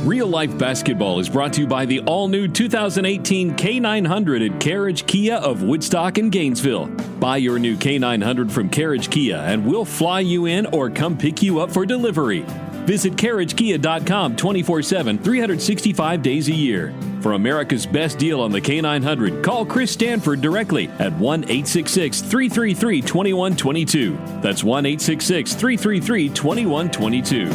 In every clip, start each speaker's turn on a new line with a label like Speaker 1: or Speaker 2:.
Speaker 1: Real Life Basketball is brought to you by the all-new 2018 K900 at Carriage Kia of Woodstock and Gainesville. Buy your new K900 from Carriage Kia and we'll fly you in or come pick you up for delivery. Visit CarriageKia.com 24/7, 365 days a year. For America's best deal on the K900, call Chris Stanford directly at 1-866-333-2122. That's 1-866-333-2122.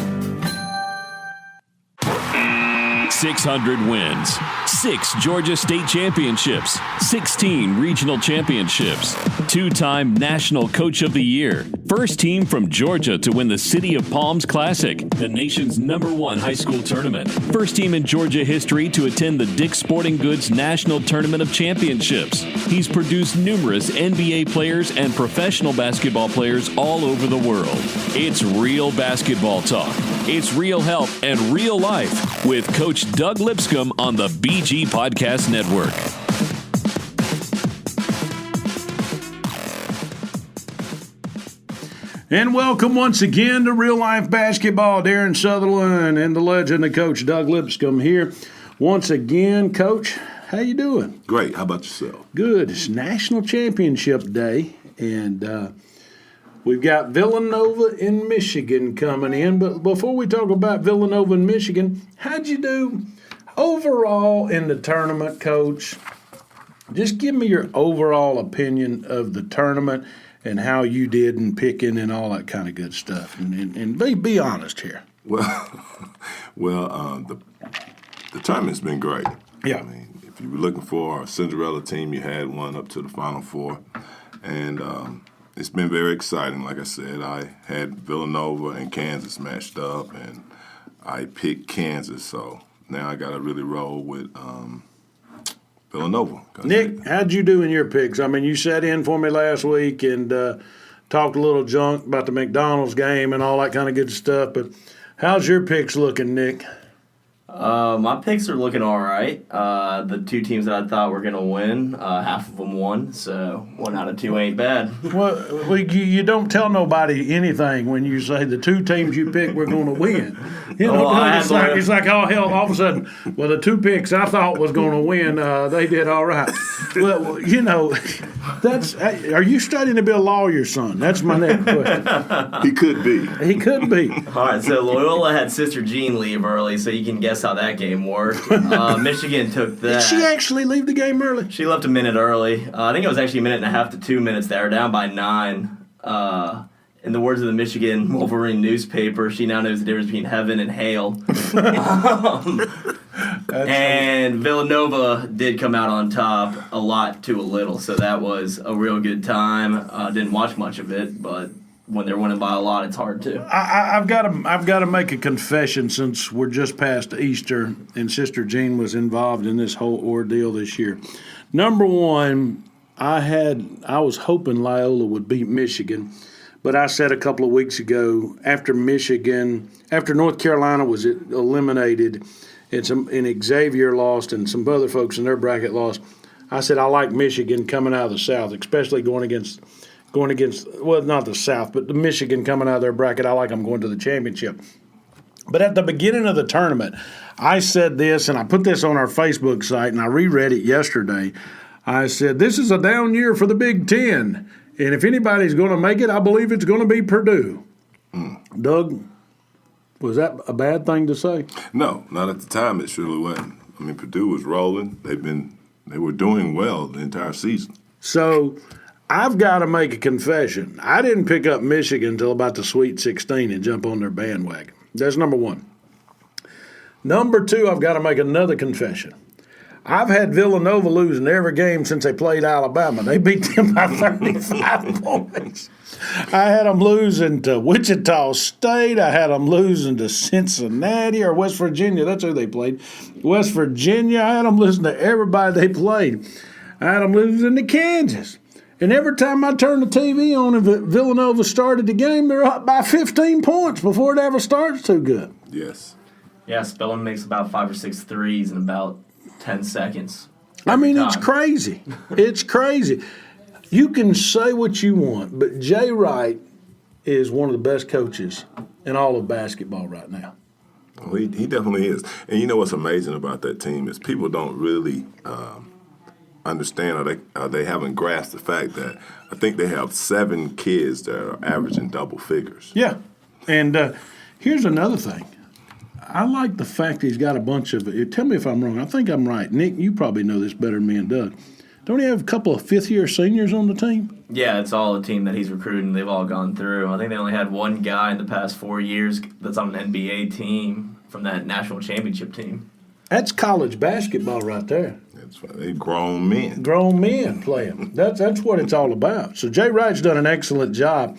Speaker 1: 600 wins, 6 Georgia State championships, 16 regional championships, 2-time National Coach of the Year, first team from Georgia to win the City of Palms Classic, the nation's #1 high school tournament, first team in Georgia history to attend the Dick's Sporting Goods National Tournament of Championships. He's produced numerous NBA players and professional basketball players all over the world. It's real basketball talk. It's real help and real life with Coach Doug Lipscomb on the BG Podcast Network.
Speaker 2: And welcome once again to Real Life Basketball. Darren Sutherland and the legend of Coach Doug Lipscomb here. Once again, Coach, how you doing?
Speaker 3: Great. How about yourself?
Speaker 2: Good. It's National Championship Day, and we've got Villanova in Michigan coming in. But before we talk about Villanova in Michigan, how'd you do overall in the tournament, Coach? Just give me your overall opinion of the tournament and how you did in picking and all that kind of good stuff. And be honest here.
Speaker 3: Well, the tournament's been great.
Speaker 2: Yeah.
Speaker 3: I mean, if you were looking for a Cinderella team, you had one up to the Final Four. And it's been very exciting. Like I said, I had Villanova and Kansas matched up, and I picked Kansas. So now I got to really roll with Villanova.
Speaker 2: Nick, how'd you do in your picks? I mean, you sat in for me last week and talked a little junk about the McDonald's game and all that kind of good stuff. But how's your picks looking, Nick?
Speaker 4: My picks are looking all right. The two teams that I thought were going to win, half of them won, so 1 out of 2 ain't bad.
Speaker 2: Well, you don't tell nobody anything when you say the two teams you picked were going to win. You know, it's like, oh, hell, all of a sudden, well, the 2 picks I thought was going to win, they did all right. Well, you know, are you studying to be a lawyer, son? That's my next question.
Speaker 3: He could be.
Speaker 2: He could be.
Speaker 4: All right, so Loyola had Sister Jean leave early, so you can guess how that game worked. Michigan took that.
Speaker 2: Did she actually leave the game early?
Speaker 4: She left a minute early. I think it was actually a minute and a half to 2 minutes. They were down by 9. In the words of the Michigan Wolverine newspaper, she now knows the difference between heaven and hail. And Villanova did come out on top a lot to a little, so that was a real good time. Didn't watch much of it, but when they're winning by a lot, it's hard to.
Speaker 2: I've got to make a confession since we're just past Easter and Sister Jean was involved in this whole ordeal this year. Number one, I was hoping Loyola would beat Michigan, but I said a couple of weeks ago after North Carolina was eliminated, and Xavier lost and some other folks in their bracket lost, I said I like Michigan coming out of the South, especially going against, well, not the South, but the Michigan coming out of their bracket. I like them going to the championship. But at the beginning of the tournament, I said this, and I put this on our Facebook site, and I reread it yesterday. I said, this is a down year for the Big Ten, and if anybody's going to make it, I believe it's going to be Purdue. Doug, was that a bad thing to say?
Speaker 3: No, not at the time. It surely wasn't. I mean, Purdue was rolling. They were doing well the entire season.
Speaker 2: So I've got to make a confession. I didn't pick up Michigan until about the Sweet 16 and jump on their bandwagon. That's number one. Number two, I've got to make another confession. I've had Villanova losing every game since they played Alabama. They beat them by 35 points. I had them losing to Wichita State. I had them losing to Cincinnati or West Virginia. That's who they played. West Virginia. I had them losing to everybody they played. I had them losing to Kansas. And every time I turned the TV on and Villanova started the game, they're up by 15 points before it ever starts too good.
Speaker 3: Yes.
Speaker 4: Yeah, Spelman makes about 5 or 6 threes in about 10 seconds.
Speaker 2: I mean, it's crazy. It's crazy. You can say what you want, but Jay Wright is one of the best coaches in all of basketball right now.
Speaker 3: Well, he definitely is. And you know what's amazing about that team is people don't really understand or they haven't grasped the fact that I think they have 7 kids that are averaging double figures.
Speaker 2: Yeah. And here's another thing. I like the fact he's got a bunch of – tell me if I'm wrong. I think I'm right. Nick, you probably know this better than me and Doug. Don't he have a couple of fifth-year seniors on the team?
Speaker 4: Yeah, it's all a team that he's recruiting. They've all gone through. I think they only had one guy in the past 4 years that's on an NBA team from that national championship team.
Speaker 2: That's college basketball right there.
Speaker 3: That's right. They're grown men.
Speaker 2: Grown men playing. That's what it's all about. So Jay Wright's done an excellent job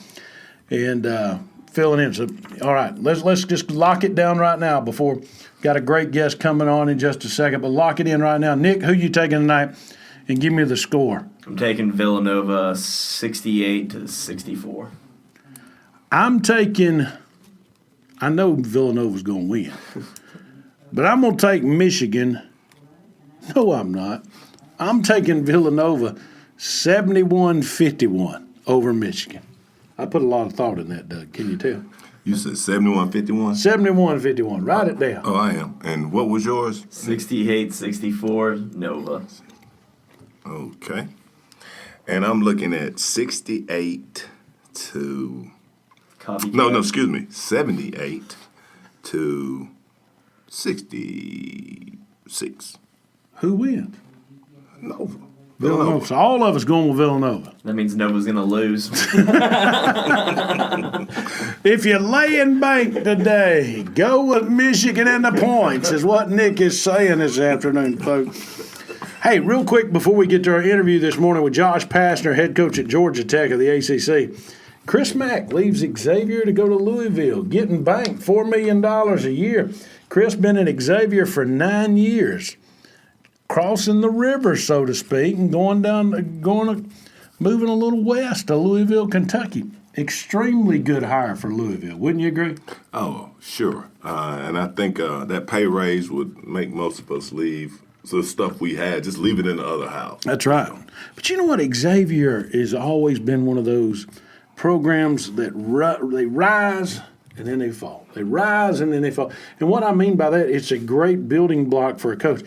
Speaker 2: and filling in. So, all right, let's just lock it down right now before – got a great guest coming on in just a second, but lock it in right now. Nick, who you taking tonight? And give me the score.
Speaker 4: I'm taking Villanova 68-64.
Speaker 2: I'm taking – I know Villanova's going to win. But I'm going to take Michigan. No, I'm not. I'm taking Villanova 71-51 over Michigan. I put a lot of thought in that, Doug. Can you tell?
Speaker 3: You said 71-51?
Speaker 2: 71-51. Write it down.
Speaker 3: Oh, I am. And what was yours?
Speaker 4: 68-64 Nova.
Speaker 3: Okay. And I'm looking at 68 to
Speaker 4: Copycat.
Speaker 3: No, excuse me. 78 to 66.
Speaker 2: Who wins?
Speaker 3: Nova.
Speaker 2: Villanova. So all of us going with Villanova.
Speaker 4: That means Nova's going to lose.
Speaker 2: If you're laying bank today, go with Michigan and the points is what Nick is saying this afternoon, folks. Hey, real quick before we get to our interview this morning with Josh Pastner, head coach at Georgia Tech of the ACC, Chris Mack leaves Xavier to go to Louisville, getting banked $4 million a year. Chris been at Xavier for 9 years, crossing the river, so to speak, and moving a little west to Louisville, Kentucky. Extremely good hire for Louisville. Wouldn't you agree?
Speaker 3: Oh, sure. And I think that pay raise would make most of us leave. So the stuff we had, just leave it in the other house.
Speaker 2: That's right. But you know what? Xavier has always been one of those programs that they rise and then they fall. They rise and then they fall. And what I mean by that, it's a great building block for a coach.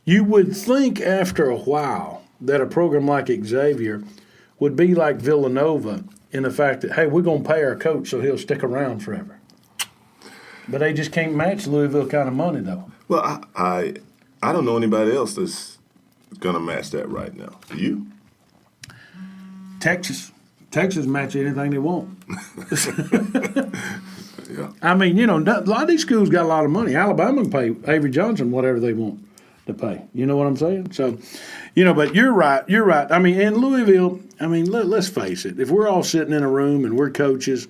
Speaker 2: You would think after a while that a program like Xavier would be like Villanova in the fact that, hey, we're going to pay our coach so he'll stick around forever. But they just can't match Louisville kind of money, though.
Speaker 3: Well, I don't know anybody else that's going to match that right now. Do you?
Speaker 2: Texas match anything they want.
Speaker 3: Yeah.
Speaker 2: I mean, a lot of these schools got a lot of money. Alabama can pay Avery Johnson whatever they want to pay. You know what I'm saying? So, but you're right. You're right. I mean, in Louisville, let's face it. If we're all sitting in a room and we're coaches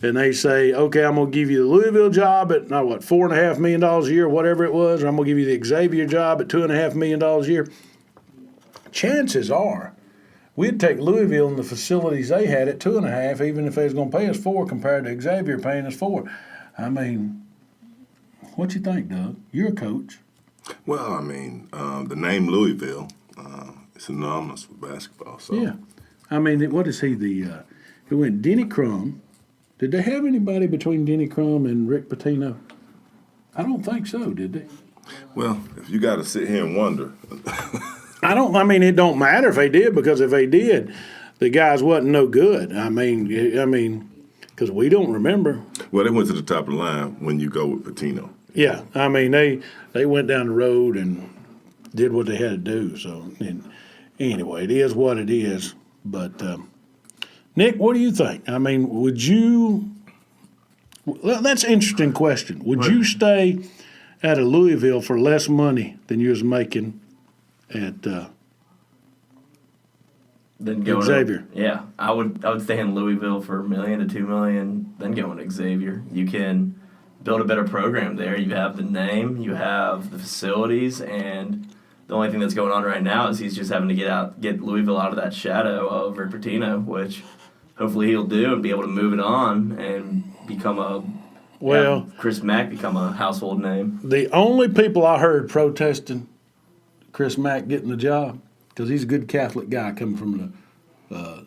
Speaker 2: and they say, okay, I'm going to give you the Louisville job at, $4.5 million a year, whatever it was, or I'm going to give you the Xavier job at $2.5 million a year, chances are we'd take Louisville and the facilities they had at 2.5, even if they was going to pay us 4 compared to Xavier paying us 4. I mean, what you think, Doug? You're a coach.
Speaker 3: Well, the name Louisville is synonymous with basketball. So.
Speaker 2: Yeah. What is he? It went Denny Crum. Did they have anybody between Denny Crum and Rick Pitino? I don't think so, did they?
Speaker 3: Well, if you got to sit here and wonder.
Speaker 2: It don't matter if they did, because if they did, the guys wasn't no good. Because we don't remember.
Speaker 3: Well, they went to the top of the line when you go with Pitino.
Speaker 2: Yeah, they went down the road and did what they had to do. So, anyway, it is what it is. But, Nick, what do you think? Would you – well, that's an interesting question. Would you stay at a Louisville for less money than you was making at Xavier?
Speaker 4: Yeah, I would stay in Louisville for $1 million to $2 million, then go into Xavier. You can build a better program there. You have the name, you have the facilities, and the only thing that's going on right now is he's just having to get Louisville out of that shadow of Rick Pitino, which hopefully he'll do and be able to move it on and become Chris Mack become a household name.
Speaker 2: The only people I heard protesting Chris Mack getting the job, because he's a good Catholic guy coming from a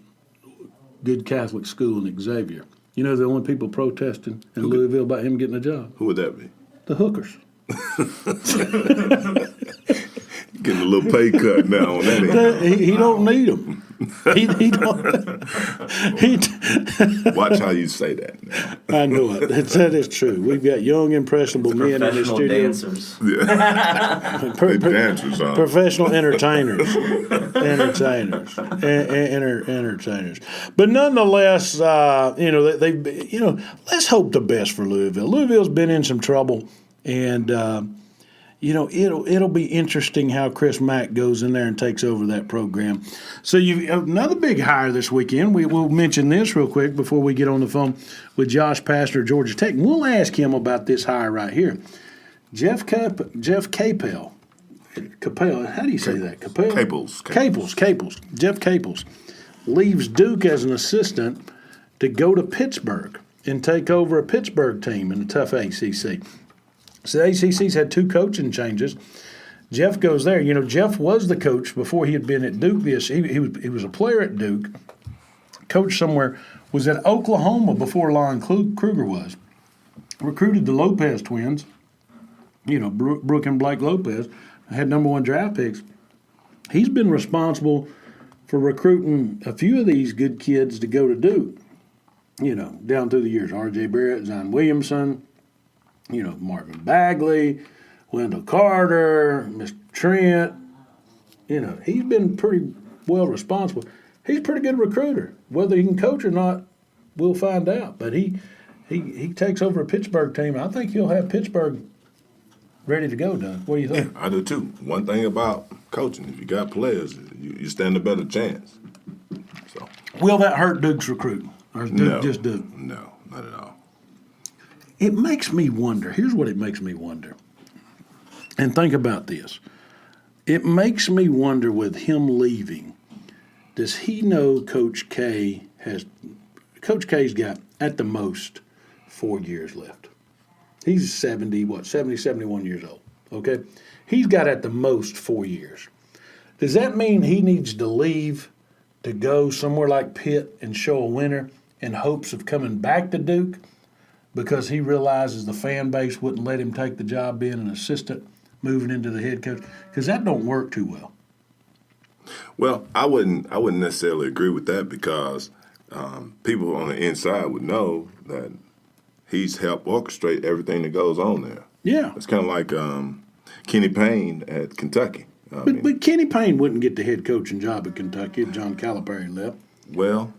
Speaker 2: good Catholic school in Xavier. The only people protesting in Louisville about him getting a job?
Speaker 3: Who would that be?
Speaker 2: The hookers.
Speaker 3: Getting a little pay cut now on that.
Speaker 2: He don't need them. He don't.
Speaker 3: Watch how you say that now.
Speaker 2: I know it. That is true. We've got young, impressionable men in the
Speaker 4: Professional
Speaker 2: studio.
Speaker 4: dancers.
Speaker 3: Yeah. They dancers, huh?
Speaker 2: Professional entertainers. Entertainers. But nonetheless, let's hope the best for Louisville. Louisville's been in some trouble, and it'll be interesting how Chris Mack goes in there and takes over that program. So you've another big hire this weekend. We'll mention this real quick before we get on the phone with Josh Pastner, Georgia Tech. And we'll ask him about this hire right here. Jeff Capel. How do you say that? Capel?
Speaker 3: Capels.
Speaker 2: Jeff Capels leaves Duke as an assistant to go to Pittsburgh and take over a Pittsburgh team in the tough ACC. So the ACC's had 2 coaching changes. Jeff goes there. Jeff was the coach before he had been at Duke. He was a player at Duke, coached somewhere, was at Oklahoma before Lon Kruger was. Recruited the Lopez twins, Brooke and Blake Lopez, had #1 draft picks. He's been responsible for recruiting a few of these good kids to go to Duke, down through the years. R.J. Barrett, Zion Williamson, Marvin Bagley, Wendell Carter, Mr. Trent. He's been pretty well responsible. He's a pretty good recruiter. Whether he can coach or not, we'll find out. But he takes over a Pittsburgh team. I think he'll have Pittsburgh ready to go, Doug. What do you think?
Speaker 3: I do too. One thing about coaching, if you got players, you stand a better chance. So,
Speaker 2: will that hurt Duke's recruiting? Or is Duke just Duke?
Speaker 3: No, not at all.
Speaker 2: It makes me wonder. Here's what it makes me wonder. And think about this. It makes me wonder with him leaving, does he know Coach K's got at the most 4 years left. He's 71 years old, okay? He's got at the most 4 years. Does that mean he needs to leave to go somewhere like Pitt and show a winner in hopes of coming back to Duke because he realizes the fan base wouldn't let him take the job being an assistant, moving into the head coach? Because that don't work too well.
Speaker 3: Well, I wouldn't necessarily agree with that because people on the inside would know that he's helped orchestrate everything that goes on there.
Speaker 2: Yeah.
Speaker 3: It's kind of like Kenny Payne at Kentucky.
Speaker 2: But Kenny Payne wouldn't get the head coaching job at Kentucky if John Calipari left.
Speaker 3: Well,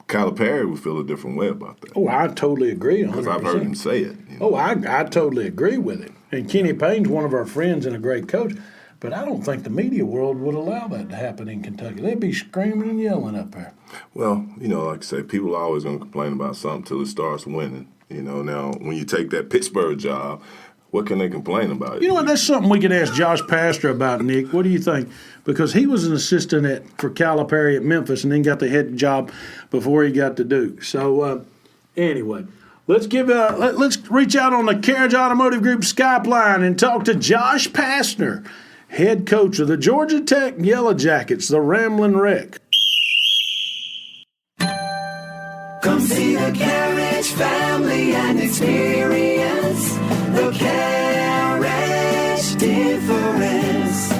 Speaker 3: Calipari would feel a different way about that.
Speaker 2: Oh, I totally agree 100%.
Speaker 3: Because I've heard him say it.
Speaker 2: Oh, I totally agree with it. And Kenny Payne's one of our friends and a great coach. But I don't think the media world would allow that to happen in Kentucky. They'd be screaming and yelling up there.
Speaker 3: Well, like I say, people are always going to complain about something until it starts winning. Now when you take that Pittsburgh job, what can they complain about?
Speaker 2: You know what? That's something we could ask Josh Pastner about, Nick. What do you think? Because he was an assistant for Calipari at Memphis and then got the head job before he got to Duke. So anyway, let's reach out on the Carriage Automotive Group Skype line and talk to Josh Pastner, head coach of the Georgia Tech Yellow Jackets, the Ramblin' Wreck.
Speaker 5: Come see the Carriage family and experience the Carriage difference.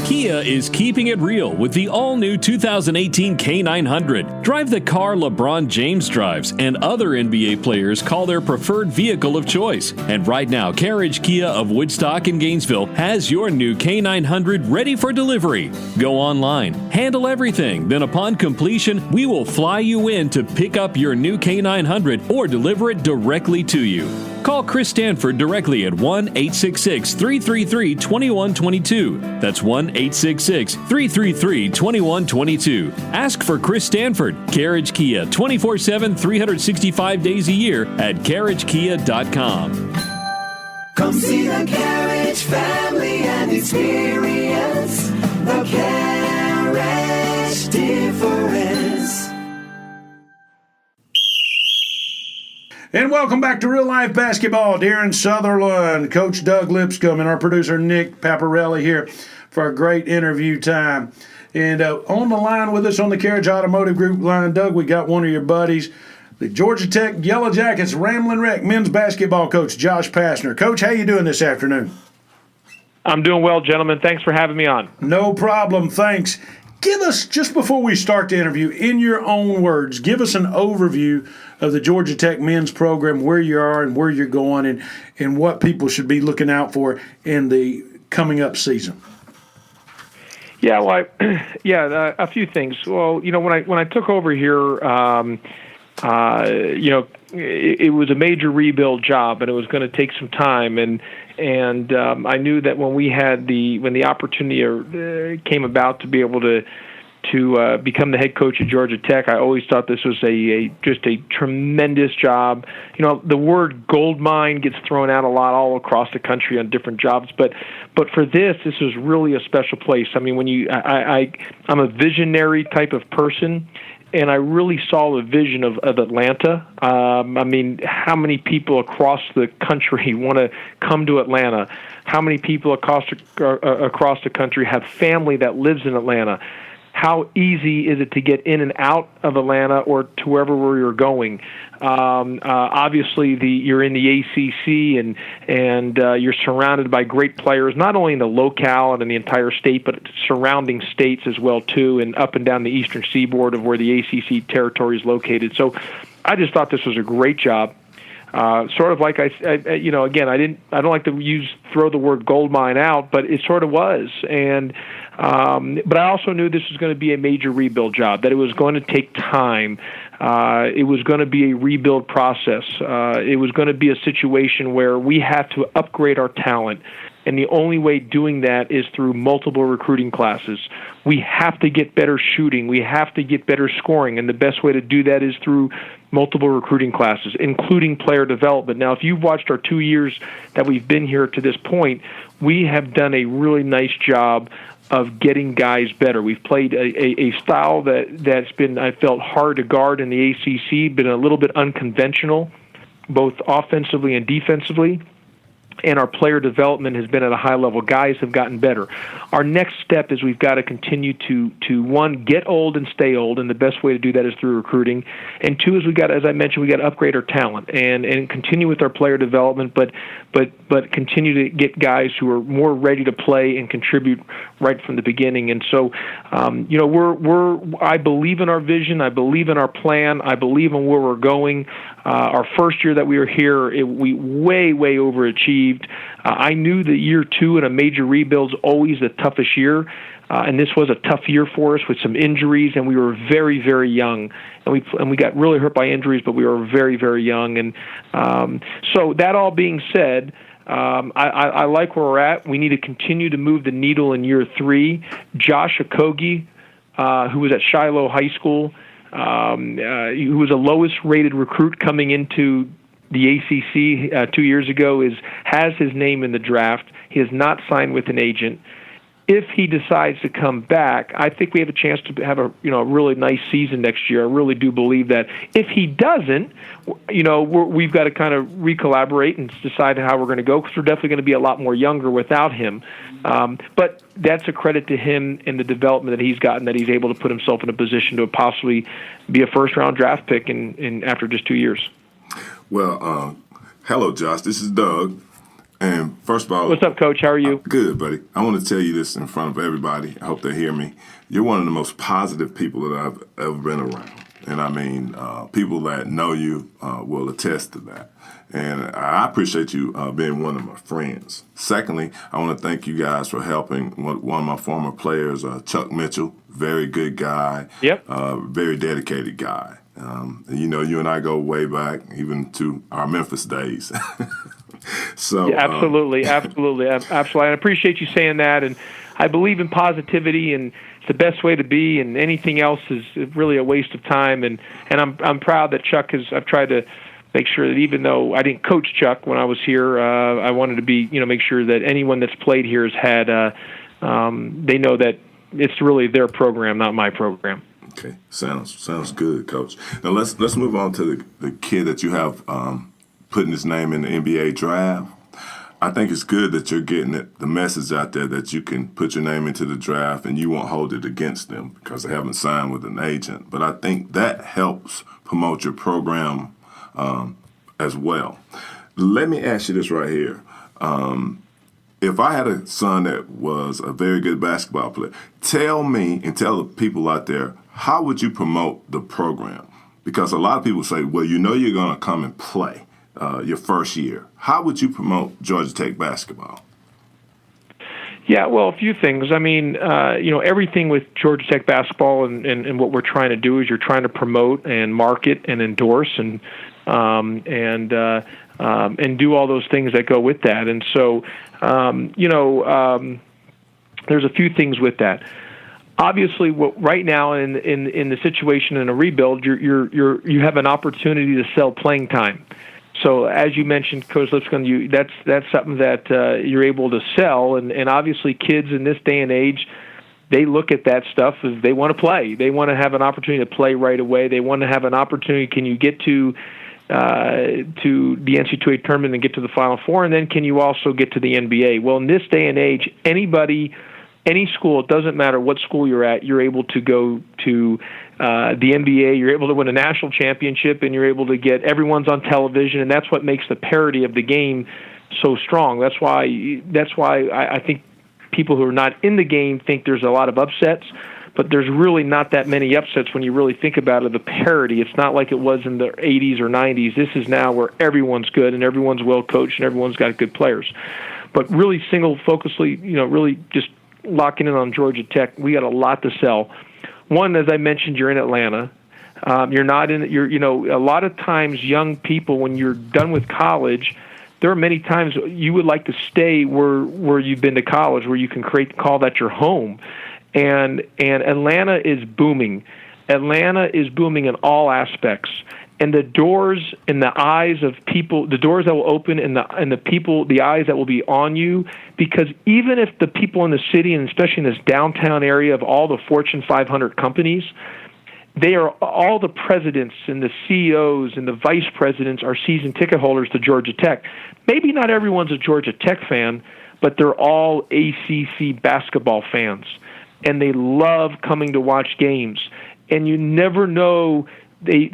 Speaker 1: Kia is keeping it real with the all-new 2018 K900. Drive the car LeBron James drives and other NBA players call their preferred vehicle of choice. And right now, Carriage Kia of Woodstock and Gainesville has your new K900 ready for delivery. Go online, handle everything, then upon completion, we will fly you in to pick up your new K900 or deliver it directly to you. Call Chris Stanford directly at 1-866-333-2122. That's 1-866-333-2122. Ask for Chris Stanford. Carriage Kia, 24/7, 365 days a year at carriagekia.com.
Speaker 5: Come see the Carriage family and experience the Carriage difference.
Speaker 2: And welcome back to Real Life Basketball. Darren Sutherland, Coach Doug Lipscomb, and our producer Nick Paparelli here for a great interview time. And on the line with us on the Carriage Automotive Group line, Doug, we got one of your buddies, the Georgia Tech Yellow Jackets Ramblin' Wreck men's basketball coach, Josh Pastner. Coach, how you doing this afternoon?
Speaker 6: I'm doing well, gentlemen. Thanks for having me on.
Speaker 2: No problem, thanks. Give us, just before we start the interview, in your own words, give us an overview of the Georgia Tech men's program, where you are and where you're going, and what people should be looking out for in the coming up season.
Speaker 6: Yeah, well, a few things. Well, when I took over here, it was a major rebuild job, and it was going to take some time, and I knew that when the opportunity came about to be able to become the head coach at Georgia Tech, I always thought this was just a tremendous job. The word gold mine gets thrown out a lot all across the country on different jobs, but for this was really a special place. I mean, I'm a visionary type of person, and I really saw the vision of Atlanta. I mean, how many people across the country want to come to Atlanta? How many people across the country have family that lives in Atlanta? How easy is it to get in and out of Atlanta or to wherever you're going? Obviously, you're in the ACC and you're surrounded by great players, not only in the locale and in the entire state, but surrounding states as well too, and up and down the eastern seaboard of where the ACC territory is located. So, I just thought this was a great job. Sort of like again, I don't like to throw the word gold mine out, but it sort of was. And but I also knew this was going to be a major rebuild job, that it was going to take time. It was going to be a rebuild process. It was going to be a situation where we have to upgrade our talent. And the only way doing that is through multiple recruiting classes. We have to get better shooting. We have to get better scoring. And the best way to do that is through multiple recruiting classes, including player development. Now, if you've watched our 2 years that we've been here to this point, we have done a really nice job of getting guys better. We've played a style that's been, I felt, hard to guard in the ACC, been a little bit unconventional, both offensively and defensively. And our player development has been at a high level. Guys have gotten better. Our next step is we've got to continue to one, get old and stay old, and the best way to do that is through recruiting. And two is as I mentioned, we got to upgrade our talent and continue with our player development, but continue to get guys who are more ready to play and contribute right from the beginning. And so, I believe in our vision. I believe in our plan. I believe in where we're going. Our first year that we were here, we way overachieved. I knew that year two in a major rebuild is always the toughest year, and this was a tough year for us with some injuries, and we were very, very young, and we got really hurt by injuries, but we were very, very young. And so that all being said, I like where we're at. We need to continue to move the needle in year three. Josh Okogie, who was at Shiloh High School, who was the lowest rated recruit coming into the ACC 2 years ago, has his name in the draft. He has not signed with an agent. If he decides to come back, I think we have a chance to have a really nice season next year. I really do believe that. If he doesn't, we've got to kind of recollaborate and decide how we're going to go, because we're definitely going to be a lot more younger without him. But that's a credit to him and the development that he's gotten, that he's able to put himself in a position to possibly be a first-round draft pick in after just 2 years.
Speaker 3: Well, hello, Josh. This is Doug. And first of all,
Speaker 6: what's up, Coach? How are you?
Speaker 3: Good, buddy. I want to tell you this in front of everybody. I hope they hear me. You're one of the most positive people that I've ever been around. And I mean, people that know you will attest to that. And I appreciate you being one of my friends. Secondly, I want to thank you guys for helping one of my former players, Chuck Mitchell. Very good guy. Yep. Very dedicated guy. You and I go way back, even to our Memphis days. So
Speaker 6: yeah, absolutely. I appreciate you saying that, and I believe in positivity, and it's the best way to be. And anything else is really a waste of time. And I'm proud that Chuck has. I've tried to make sure that even though I didn't coach Chuck when I was here, I wanted to be make sure that anyone that's played here has had. They know that it's really their program, not my program.
Speaker 3: Okay, sounds good, Coach. Now let's move on to the kid that you have putting his name in the NBA draft. I think it's good that you're getting the message out there that you can put your name into the draft and you won't hold it against them because they haven't signed with an agent. But I think that helps promote your program as well. Let me ask you this right here. If I had a son that was a very good basketball player, tell me and tell the people out there, how would you promote the program? Because a lot of people say, well, you're going to come and play your first year. How would you promote Georgia Tech basketball?
Speaker 6: Yeah, well, a few things. I mean, everything with Georgia Tech basketball and what we're trying to do is you're trying to promote and market and endorse and do all those things that go with that. And so, there's a few things with that. Obviously, right now in the situation in a rebuild, you have an opportunity to sell playing time. So as you mentioned, Coach Lipscomb, that's something that you're able to sell, and obviously kids in this day and age, they look at that stuff as they want to play. They want to have an opportunity to play right away. They want to have an opportunity. Can you get to the NCAA tournament and get to the Final Four, and then can you also get to the NBA? Well, in this day and age, any school, it doesn't matter what school you're at, you're able to go to the NBA, you're able to win a national championship, and you're able to get everyone's on television, and that's what makes the parity of the game so strong. That's why I think people who are not in the game think there's a lot of upsets, but there's really not that many upsets when you really think about it, the parity. It's not like it was in the 80s or 90s. This is now where everyone's good and everyone's well coached and everyone's got good players. But really really just locking in on Georgia Tech, we got a lot to sell. One, as I mentioned, you're in Atlanta. You're not in. A lot of times, young people, when you're done with college, there are many times you would like to stay where you've been to college, where you can call that your home. And Atlanta is booming. Atlanta is booming in all aspects. And the doors in the eyes of people, the doors that will open and the people, the eyes that will be on you, because even if the people in the city, and especially in this downtown area of all the Fortune 500 companies, they are all the presidents and the CEOs and the vice presidents are season ticket holders to Georgia Tech. Maybe not everyone's a Georgia Tech fan, but they're all ACC basketball fans, and they love coming to watch games. And you never know. They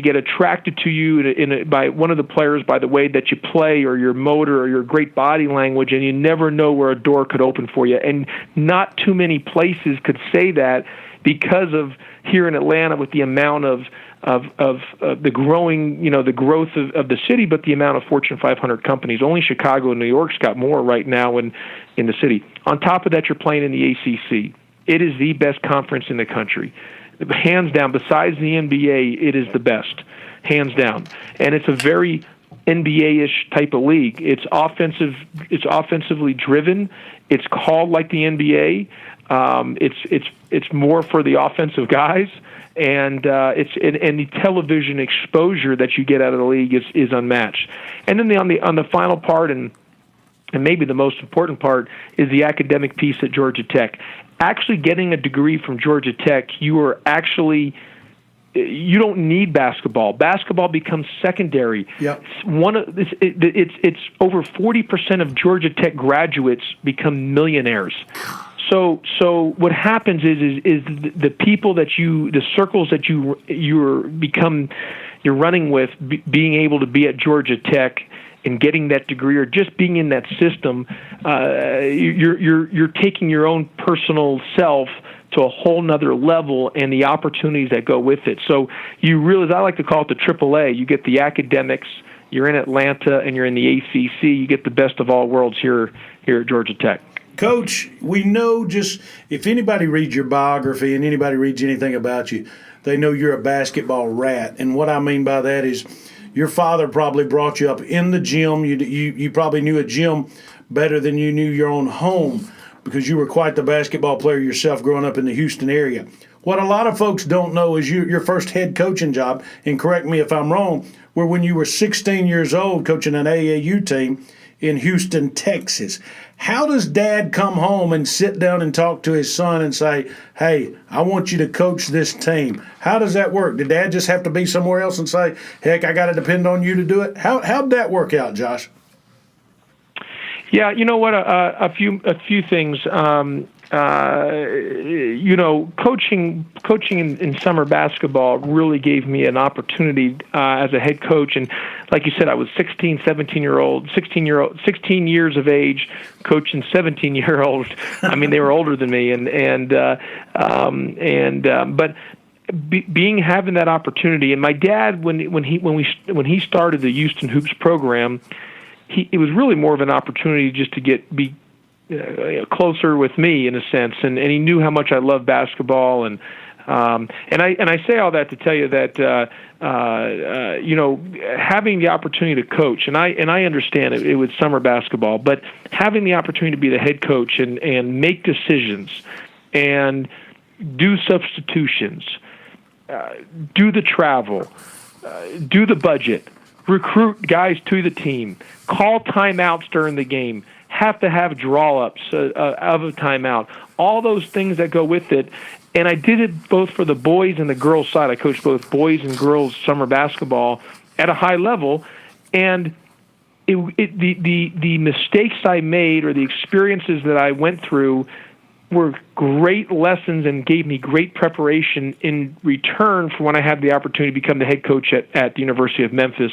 Speaker 6: get attracted to you by one of the players by the way that you play or your motor or your great body language, and you never know where a door could open for you. And not too many places could say that because of here in Atlanta with the amount of the growing, the growth of the city, but the amount of Fortune 500 companies. Only Chicago and New York's got more right now in the city. On top of that, you're playing in the ACC. It is the best conference in the country. Hands down, besides the NBA, it is the best, hands down. And it's a very NBA-ish type of league. It's offensively driven. It's called like the NBA. It's more for the offensive guys, and the television exposure that you get out of the league is unmatched. And then on the final part and maybe the most important part is the academic piece at Georgia Tech. Actually getting a degree from Georgia Tech, you don't need basketball. Basketball becomes secondary.
Speaker 2: Yep.
Speaker 6: It's over 40% of Georgia Tech graduates become millionaires. So what happens is the people that the circles that you're running with, being able to be at Georgia Tech and getting that degree or just being in that system, you're taking your own personal self to a whole nother level and the opportunities that go with it. So you realize, I like to call it the AAA. You get the academics, you're in Atlanta, and you're in the ACC. You get the best of all worlds here at Georgia Tech.
Speaker 2: Coach, we know just if anybody reads your biography and anybody reads anything about you, they know you're a basketball rat. And what I mean by that is your father probably brought you up in the gym. You probably knew a gym better than you knew your own home because you were quite the basketball player yourself growing up in the Houston area. What a lot of folks don't know is your first head coaching job, and correct me if I'm wrong, were when you were 16 years old coaching an AAU team in Houston, Texas. How does Dad come home and sit down and talk to his son and say, hey, I want you to coach this team? How does that work? Did Dad just have to be somewhere else and say, heck, I got to depend on you to do it? How'd that work out, Josh?
Speaker 6: Yeah, you know what? A few things. Coaching in summer basketball really gave me an opportunity as a head coach. And like you said, I was 16 years of age, coaching 17-year-olds. I mean, they were older than me, but having that opportunity. And my dad, when he started the Houston Hoops program, it was really more of an opportunity just to be closer with me in a sense, and he knew how much I loved basketball, and I say all that to tell you that having the opportunity to coach, and I understand it was summer basketball, but having the opportunity to be the head coach and make decisions and do substitutions, do the travel, do the budget, recruit guys to the team, call timeouts during the game, have to have draw-ups of a timeout, all those things that go with it. And I did it both for the boys and the girls side. I coached both boys and girls summer basketball at a high level. And the mistakes I made or the experiences that I went through were great lessons and gave me great preparation in return for when I had the opportunity to become the head coach at the University of Memphis,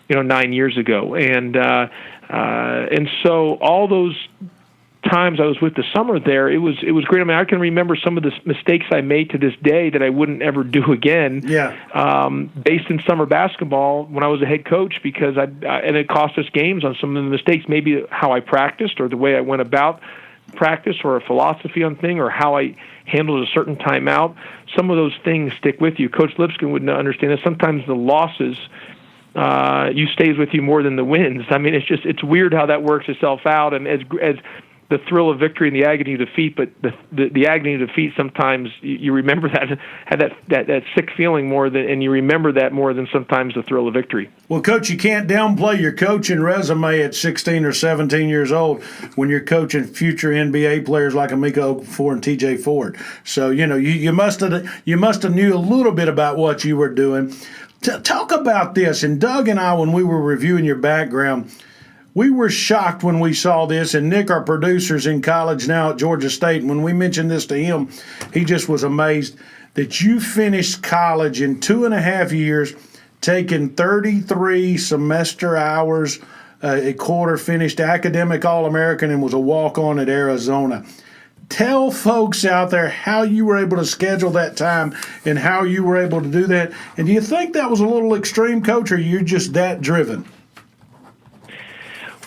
Speaker 6: 9 years ago. And so all those times I was with the summer there, it was great. I mean, I can remember some of the mistakes I made to this day that I wouldn't ever do again. Yeah. Based in summer basketball when I was a head coach, because and it cost us games on some of the mistakes, maybe how I practiced or the way I went about practice or a philosophy on thing or how I handled a certain timeout. Some of those things stick with you. Coach Lipscomb would understand that sometimes the losses stays with you more than the wins. I mean, it's weird how that works itself out, and as the thrill of victory and the agony of defeat, but the agony of defeat sometimes you remember that, had that sick feeling more than, and you remember that more than sometimes the thrill of victory.
Speaker 2: Well, Coach, you can't downplay your coaching resume at 16 or 17 years old when you're coaching future NBA players like Emeka Okafor and TJ Ford. So you must have knew a little bit about what you were doing. Talk about this. And Doug and I, when we were reviewing your background, we were shocked when we saw this. And Nick, our producer's in college now at Georgia State. And when we mentioned this to him, he just was amazed that you finished college in 2.5 years, taking 33 semester hours, a quarter, finished academic All-American, and was a walk-on at Arizona. Tell folks out there how you were able to schedule that time and how you were able to do that. And do you think that was a little extreme, Coach, or you're just that driven?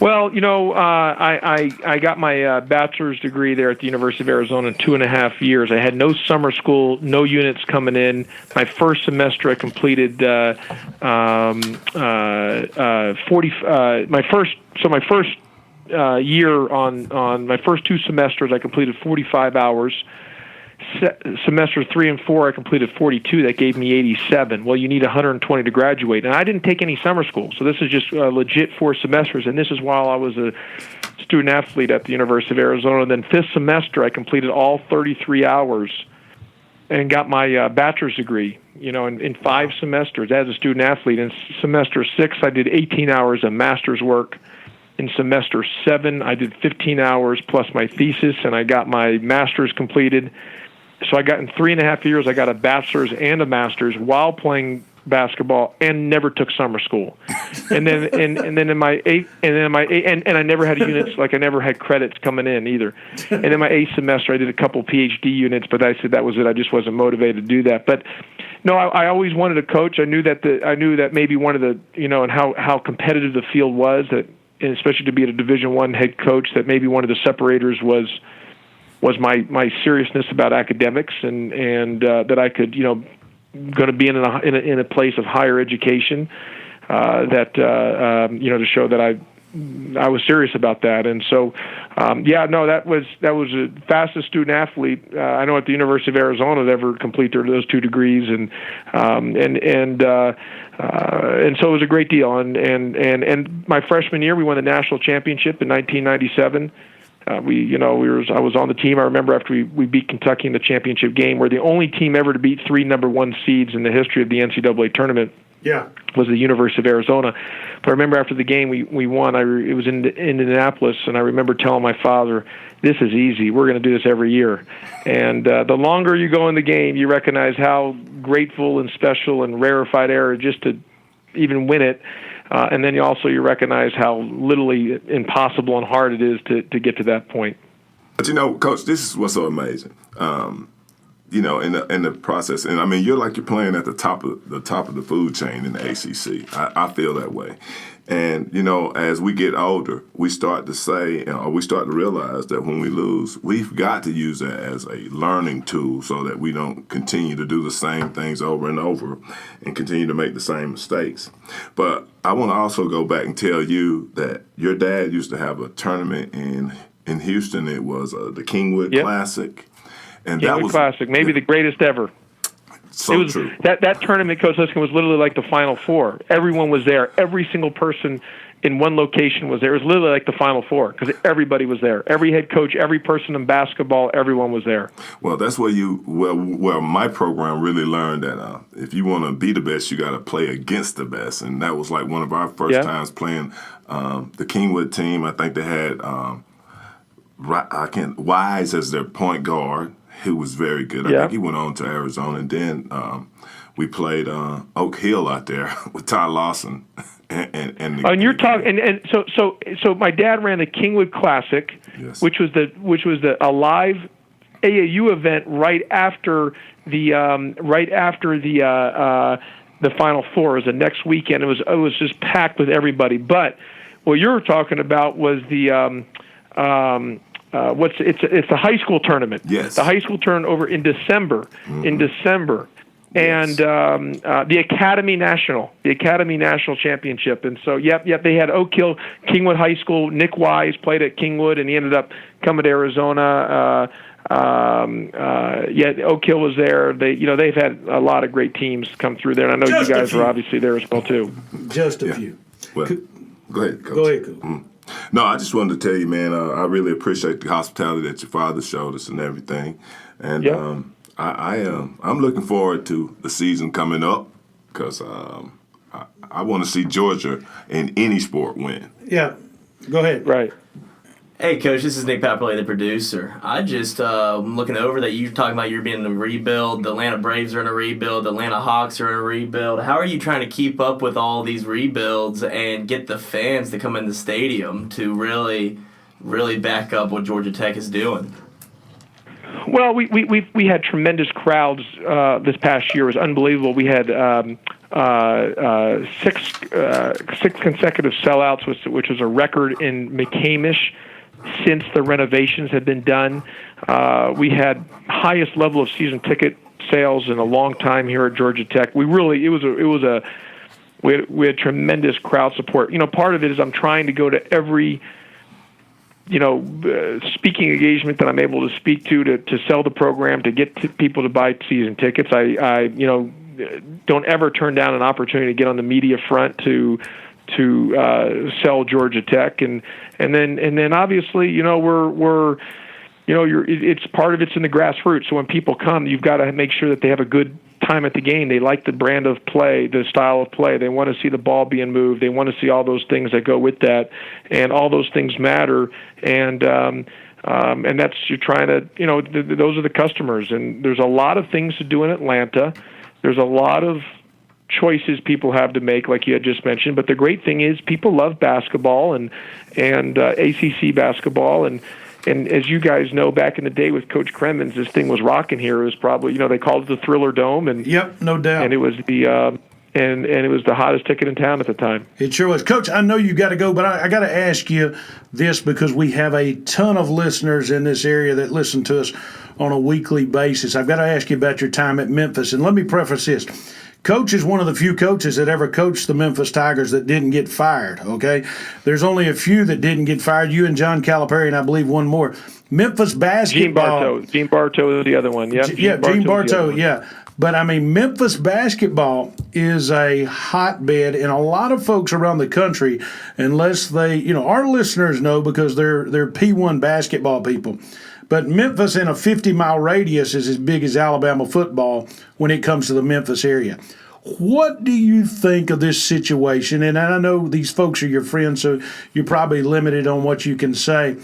Speaker 6: Well, I got my bachelor's degree there at the University of Arizona in 2.5 years. I had no summer school, no units coming in. My first semester, I completed my first year on my first 2 semesters, I completed 45 hours. Semester 3 and 4, I completed 42. That gave me 87. Well, you need 120 to graduate. And I didn't take any summer school, so this is just legit 4 semesters. And this is while I was a student athlete at the University of Arizona. And then 5th semester, I completed all 33 hours and got my bachelor's degree, in 5 semesters as a student athlete. In semester 6, I did 18 hours of master's work. In semester 7, I did 15 hours plus my thesis, and I got my master's completed. So I got in 3.5 years, I got a bachelor's and a master's while playing basketball, and never took summer school. And then in my 8th, and I never had units, like I never had credits coming in either. And in my 8th semester, I did a couple PhD units, but I said that was it. I just wasn't motivated to do that. But no, I always wanted to coach. I knew that maybe one of the, and how competitive the field was, that, and especially to be a Division I head coach, that maybe one of the separators was my seriousness about academics, and that I could, going to be in a place of higher education, to show that I was serious about that. And so, that was the fastest student athlete I know at the University of Arizona to ever complete those 2 degrees, and so it was a great deal. And my freshman year, we won the national championship in 1997. I was on the team. I remember after we beat Kentucky in the championship game, we're the only team ever to beat 3 number 1 seeds in the history of the NCAA tournament.
Speaker 2: Yeah.
Speaker 6: Was the University of Arizona. But I remember after the game we won. It was in Indianapolis, and I remember telling my father, "This is easy. We're going to do this every year." And the longer you go in the game, you recognize how grateful and special and rarefied air just to even win it. And then you recognize how literally impossible and hard it is to get to that point.
Speaker 3: But Coach, this is what's so amazing. In the process, and I mean, you're playing at the top of the food chain in the ACC. I feel that way. And as we get older, we start to say, or we start to realize that when we lose, we've got to use that as a learning tool so that we don't continue to do the same things over and over and continue to make the same mistakes. But I want to also go back and tell you that your dad used to have a tournament in Houston. It was the Kingwood Classic. And
Speaker 6: that was Classic, maybe the greatest ever.
Speaker 3: So true.
Speaker 6: That tournament, Coach Liskin, was literally like the Final Four. Everyone was there. Every single person in one location was there. It was literally like the Final Four because everybody was there. Every head coach, every person in basketball, everyone was there.
Speaker 3: Well, that's where my program really learned that if you want to be the best, you got to play against the best. And that was like one of our first times playing the Kingwood team. I think they had Wise as their point guard. Who was very good. I think he went on to Arizona, and then we played Oak Hill out there with Ty Lawson. And
Speaker 6: you're talking, so my dad ran the Kingwood Classic, which was a live AAU event right after the Final Four. It was the next weekend. It was just packed with everybody. But what you were talking about was the it's the high school tournament.
Speaker 3: Yes.
Speaker 6: The high school tournament over in December.
Speaker 3: Mm-hmm.
Speaker 6: In December. And the Academy National Championship. And so, they had Oak Hill, Kingwood High School. Nick Wise played at Kingwood, and he ended up coming to Arizona. Oak Hill was there. They've had a lot of great teams come through there, and I know you guys are obviously there as well too.
Speaker 2: Just a few.
Speaker 3: Well, go ahead, Coach.
Speaker 2: Go ahead, Coach.
Speaker 3: Mm-hmm. No, I just wanted to tell you, man, I really appreciate the hospitality that your father showed us and everything. And I'm looking forward to the season coming up because I want to see Georgia in any sport win.
Speaker 2: Yeah, go ahead.
Speaker 6: Right.
Speaker 4: Hey, Coach, this is Nick Paparley, the producer. I just am looking over that you're talking about you're being in a rebuild. The Atlanta Braves are in a rebuild. The Atlanta Hawks are in a rebuild. How are you trying to keep up with all these rebuilds and get the fans to come in the stadium to really, really back up what Georgia Tech is doing?
Speaker 6: Well, we had tremendous crowds this past year. It was unbelievable. We had six consecutive sellouts, which was a record in McCamish since the renovations had been done. We had highest level of season ticket sales in a long time here at Georgia Tech. We had tremendous crowd support. Part of it is I'm trying to go to every speaking engagement that I'm able to speak to sell the program, to get people to buy season tickets. I don't ever turn down an opportunity to get on the media front to sell Georgia Tech, and then obviously it's part of it's in the grassroots. So when people come, you've got to make sure that they have a good time at the game. They like the brand of play, the style of play. They want to see the ball being moved. They want to see all those things that go with that, and all those things matter. And that's you're trying to those are the customers. And there's a lot of things to do in Atlanta. There's a lot of choices people have to make, like you had just mentioned. But the great thing is people love basketball and ACC basketball. And as you guys know, back in the day with Coach Kremens, this thing was rocking here. It was probably, they called it the Thriller Dome. And
Speaker 2: yep, no doubt.
Speaker 6: And it was the and it was the hottest ticket in town at the time.
Speaker 2: It sure was. Coach, I know you got to go, but I got to ask you this because we have a ton of listeners in this area that listen to us on a weekly basis. I've got to ask you about your time at Memphis. And let me preface this. Coach is one of the few coaches that ever coached the Memphis Tigers that didn't get fired, okay? There's only a few that didn't get fired. You and John Calipari and I believe one more. Memphis basketball.
Speaker 6: Gene Bartow is the other one, yeah.
Speaker 2: Gene Bartow, yeah. But, Memphis basketball is a hotbed, and a lot of folks around the country, unless they, our listeners know because they're P1 basketball people. But Memphis in a 50-mile radius is as big as Alabama football when it comes to the Memphis area. What do you think of this situation? And I know these folks are your friends, so you're probably limited on what you can say.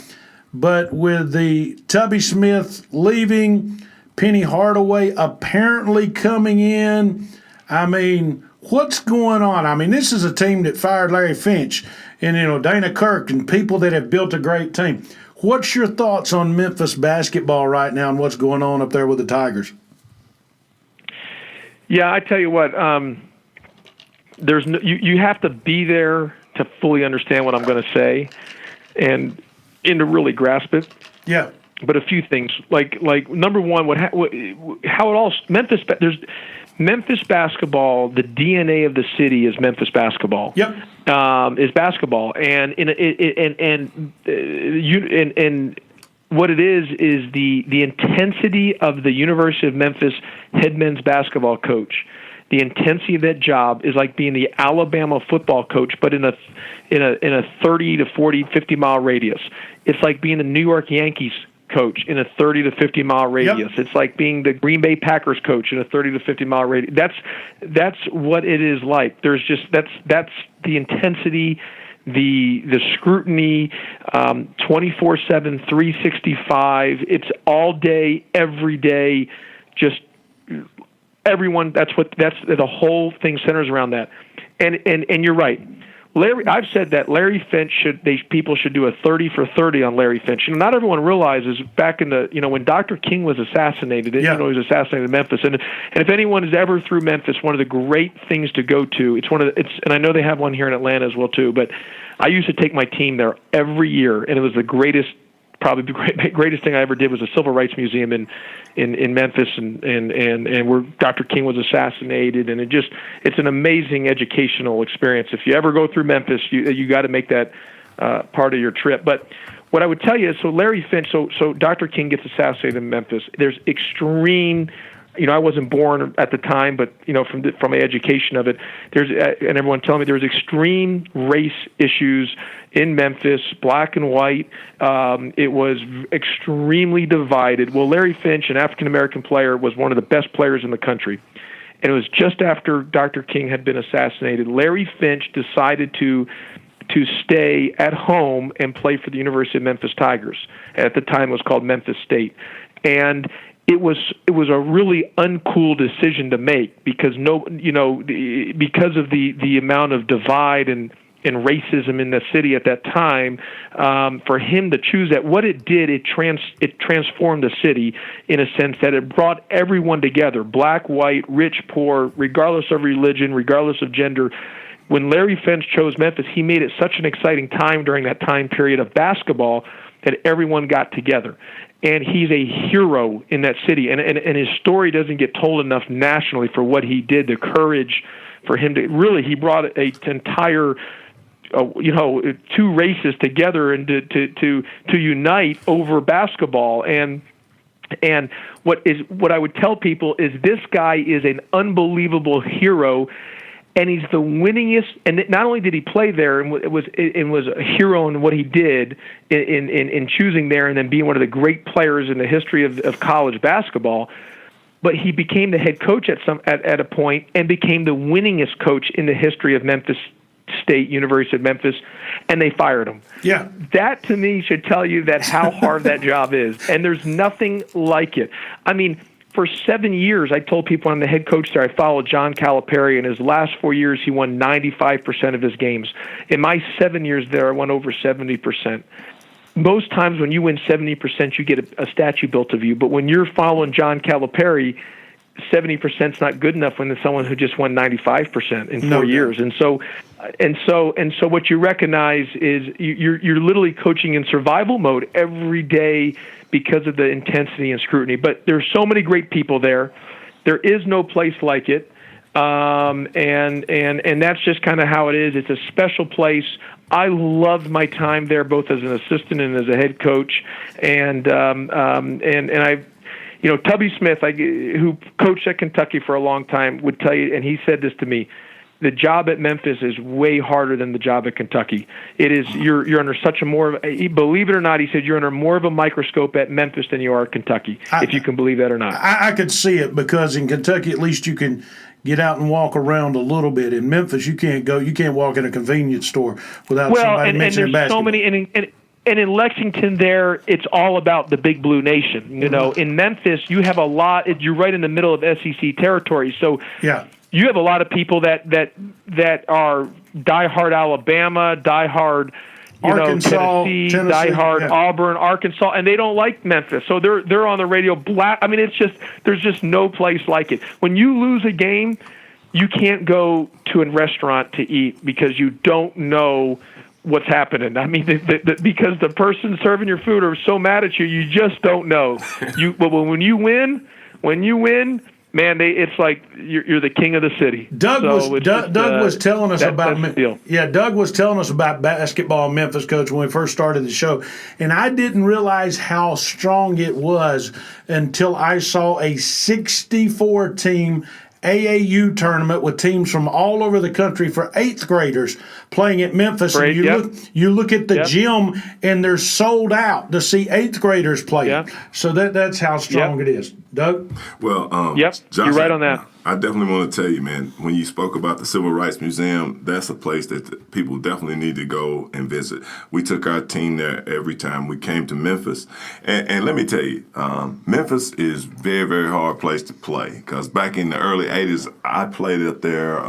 Speaker 2: But with the Tubby Smith leaving, Penny Hardaway apparently coming in, I mean, what's going on? I mean, this is a team that fired Larry Finch and, Dana Kirk and people that have built a great team. What's your thoughts on Memphis basketball right now and what's going on up there with the Tigers?
Speaker 6: Yeah, I tell you what, you have to be there to fully understand what I'm going to say and to really grasp it.
Speaker 2: Yeah.
Speaker 6: But a few things, like number one, Memphis basketball. The DNA of the city is Memphis basketball.
Speaker 2: Yep.
Speaker 6: Is basketball, and what it is the intensity of the University of Memphis head men's basketball coach. The intensity of that job is like being the Alabama football coach, but in a 30 to 40, 50 mile radius. It's like being the New York Yankees coach in a 30 to 50 mile radius. Yep. It's like being the Green Bay Packers coach in a 30 to 50 mile radius. That's what it is like. There's just that's the intensity, the scrutiny, 24/7, 365. It's all day, every day, just everyone. That's the whole thing centers around that. And you're right. I've said that Larry Finch people should do a 30 for 30 on Larry Finch. Not everyone realizes back in when Dr. King was assassinated, he was assassinated in Memphis. And if anyone is ever through Memphis, one of the great things to go to, and I know they have one here in Atlanta as well too, but I used to take my team there every year, and it was the greatest thing I ever did was a Civil Rights Museum in Memphis and where Dr. King was assassinated, and it's an amazing educational experience. If you ever go through Memphis, you got to make that part of your trip. But what I would tell you is, so Larry Finch, so Dr. King gets assassinated in Memphis. There's extreme. I wasn't born at the time, but from my education of it, and everyone telling me there's extreme race issues in Memphis, black and white. It was extremely divided. Well, Larry Finch, an African American player, was one of the best players in the country, and it was just after Dr. King had been assassinated. Larry Finch decided to stay at home and play for the University of Memphis Tigers. At the time, it was called Memphis State, and it was a really uncool decision to make because because of the amount of divide and racism in the city at that time. For him to choose that, what it did, it transformed the city in a sense that it brought everyone together, black, white, rich, poor, regardless of religion, regardless of gender. When Larry Finch chose Memphis, he made it such an exciting time during that time period of basketball that everyone got together. And he's a hero in that city. And his story doesn't get told enough nationally for what he did, the courage for him to really, he brought an entire, two races together and to unite over basketball. And what I would tell people is this guy is an unbelievable hero. And he's the winningest. And not only did he play there and was a hero in what he did in choosing there and then being one of the great players in the history of college basketball, but he became the head coach at a point and became the winningest coach in the history of Memphis State, University of Memphis, and they fired him.
Speaker 2: Yeah,
Speaker 6: that to me should tell you that how hard that job is, and there's nothing like it. I mean, for 7 years, I told people I'm the head coach there. I followed John Calipari. In his last 4 years, he won 95% of his games. In my 7 years there, I won over 70%. Most times when you win 70%, you get a statue built of you. But when you're following John Calipari, 70% is not good enough when there's someone who just won 95% in 4 years. And so what you recognize is you're literally coaching in survival mode every day because of the intensity and scrutiny. But there's so many great people there. There is no place like it. And that's just kind of how it is. It's a special place. I loved my time there, both as an assistant and as a head coach. And I, Tubby Smith, who coached at Kentucky for a long time, would tell you, and he said this to me, the job at Memphis is way harder than the job at Kentucky. It is, you're under such a believe it or not, he said, you're under more of a microscope at Memphis than you are at Kentucky, if you can believe that or not.
Speaker 2: I could see it because in Kentucky, at least you can get out and walk around a little bit. In Memphis, you can't walk in a convenience store without somebody mentioning
Speaker 6: there's
Speaker 2: basketball.
Speaker 6: So many, and in Lexington there, it's all about the Big Blue Nation. You know, in Memphis, you have a lot. You're right in the middle of SEC territory, so
Speaker 2: yeah.
Speaker 6: You have a lot of people that are diehard Alabama, diehard
Speaker 2: Arkansas,
Speaker 6: Tennessee,
Speaker 2: Tennessee,
Speaker 6: diehard
Speaker 2: yeah.
Speaker 6: Auburn, Arkansas, and they don't like Memphis. So they're on the radio I mean, there's just no place like it. When you lose a game, you can't go to a restaurant to eat because you don't know what's happening. I mean, because the person serving your food are so mad at you, you just don't know. But when you win, man, it's like you're the king of the city.
Speaker 2: Doug was telling us about basketball in Memphis, Coach, when we first started the show, and I didn't realize how strong it was until I saw a 64-team AAU tournament with teams from all over the country for 8th graders playing at Memphis.
Speaker 6: Great,
Speaker 2: and you look at the gym, and they're sold out to see 8th graders play.
Speaker 6: Yep.
Speaker 2: So that's how strong it is. Doug?
Speaker 3: Well,
Speaker 6: Josh, you're right on that.
Speaker 3: I definitely want to tell you, man, when you spoke about the Civil Rights Museum, that's a place that people definitely need to go and visit. We took our team there every time we came to Memphis. And let me tell you, Memphis is very, very hard place to play because back in the early 80s, I played up there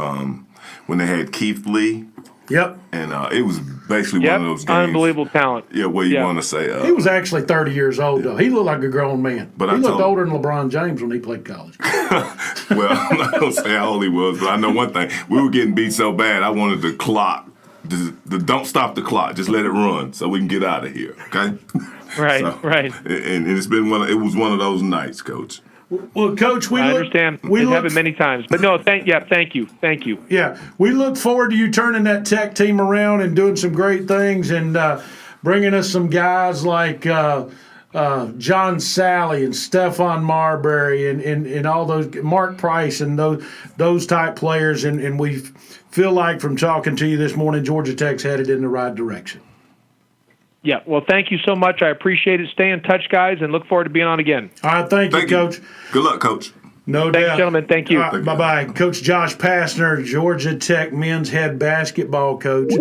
Speaker 3: when they had Keith Lee.
Speaker 2: Yep.
Speaker 3: And it was basically one of those games.
Speaker 6: Unbelievable talent.
Speaker 3: Yeah, what you want to say.
Speaker 2: He was actually 30 years old, though. He looked like a grown man. But he looked older than LeBron James when he played college.
Speaker 3: Well, I'm not going to say how old he was, but I know one thing. We were getting beat so bad, I wanted the clock. Don't stop the clock. Just let it run so we can get out of here, okay?
Speaker 6: Right.
Speaker 3: And it was one of those nights, Coach.
Speaker 2: Well, Coach,
Speaker 6: I understand. We have it many times, but no, thank you.
Speaker 2: Yeah, we look forward to you turning that Tech team around and doing some great things and bringing us some guys like John Sally and Stephon Marbury and all those Mark Price and those type players, and we feel like from talking to you this morning, Georgia Tech's headed in the right direction.
Speaker 6: Yeah, well, thank you so much. I appreciate it. Stay in touch, guys, and look forward to being on again.
Speaker 2: All right, thank you, Coach.
Speaker 3: Good luck, Coach.
Speaker 2: No doubt.
Speaker 6: Thanks, gentlemen. Thank you.
Speaker 2: Right, bye-bye. Coach Josh Pastner, Georgia Tech men's head basketball coach.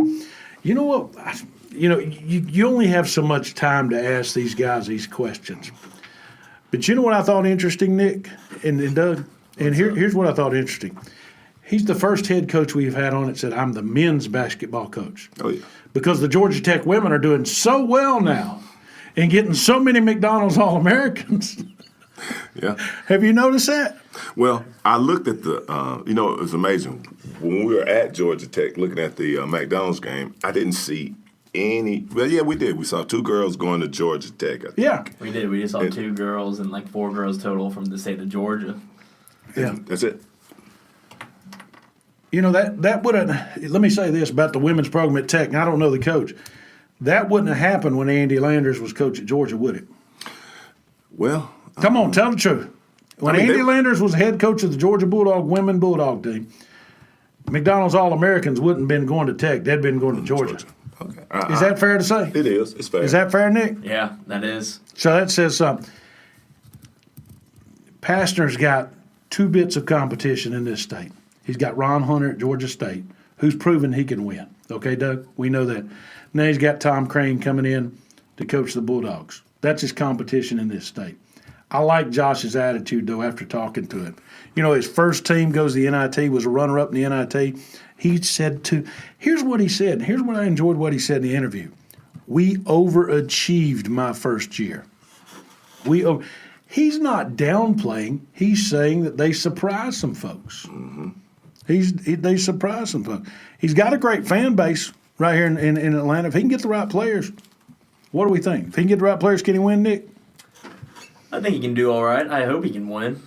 Speaker 2: You know what? You only have so much time to ask these guys these questions. But you know what I thought interesting, Nick and Doug? And here's what I thought interesting. He's the first head coach we've had on that said, I'm the men's basketball coach.
Speaker 3: Oh, yeah.
Speaker 2: Because the Georgia Tech women are doing so well now and getting so many McDonald's All-Americans.
Speaker 3: Yeah.
Speaker 2: Have you noticed that?
Speaker 3: Well, I looked at it was amazing. When we were at Georgia Tech looking at the McDonald's game, I didn't see any. Well, yeah, we did. We saw 2 girls going to Georgia Tech, I think.
Speaker 2: Yeah.
Speaker 4: We did. We just saw 2 girls and like 4 girls total from the state of Georgia.
Speaker 2: Yeah.
Speaker 3: That's it.
Speaker 2: You know, that wouldn't – let me say this about the women's program at Tech, and I don't know the coach. That wouldn't have happened when Andy Landers was coach at Georgia, would it?
Speaker 3: Well –
Speaker 2: come on, tell the truth. When Andy Landers was head coach of the Georgia women Bulldog team, McDonald's All-Americans wouldn't have been going to Tech. They'd been going to Georgia.
Speaker 3: Okay.
Speaker 2: Is that fair to say?
Speaker 3: It is. It's fair.
Speaker 2: Is that fair, Nick?
Speaker 4: Yeah, that is.
Speaker 2: So that says something. Pastner's got 2 bits of competition in this state. He's got Ron Hunter at Georgia State, who's proven he can win. Okay, Doug? We know that. Now he's got Tom Crane coming in to coach the Bulldogs. That's his competition in this state. I like Josh's attitude, though, after talking to him. You know, his first team goes to the NIT, was a runner-up in the NIT. He said here's what he said, and here's what I enjoyed what he said in the interview. We overachieved my first year. He's not downplaying. He's saying that they surprised some folks. Mm-hmm. They surprised some folks. He's got a great fan base right here in Atlanta. If he can get the right players, what do we think? If he can get the right players, can he win, Nick?
Speaker 4: I think he can do all right. I hope he can win.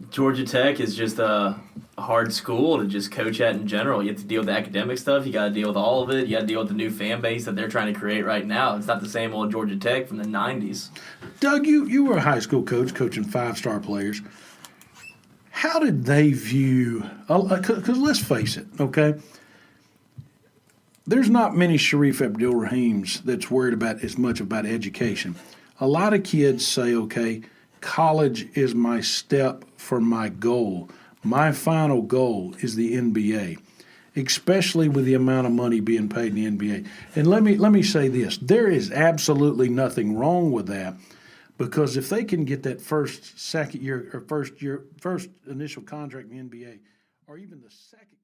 Speaker 4: Georgia Tech is just a hard school to just coach at in general. You have to deal with the academic stuff. You got to deal with all of it. You got to deal with the new fan base that they're trying to create right now. It's not the same old Georgia Tech from the 90s.
Speaker 2: Doug, you were a high school coach coaching 5-star players. How did they view – because let's face it, okay? There's not many Sharif Abdul-Rahims that's worried about as much about education. A lot of kids say, okay, college is my step for my goal. My final goal is the NBA, especially with the amount of money being paid in the NBA. And let me say this: there is absolutely nothing wrong with that, because if they can get that first initial contract in the NBA, or even the second.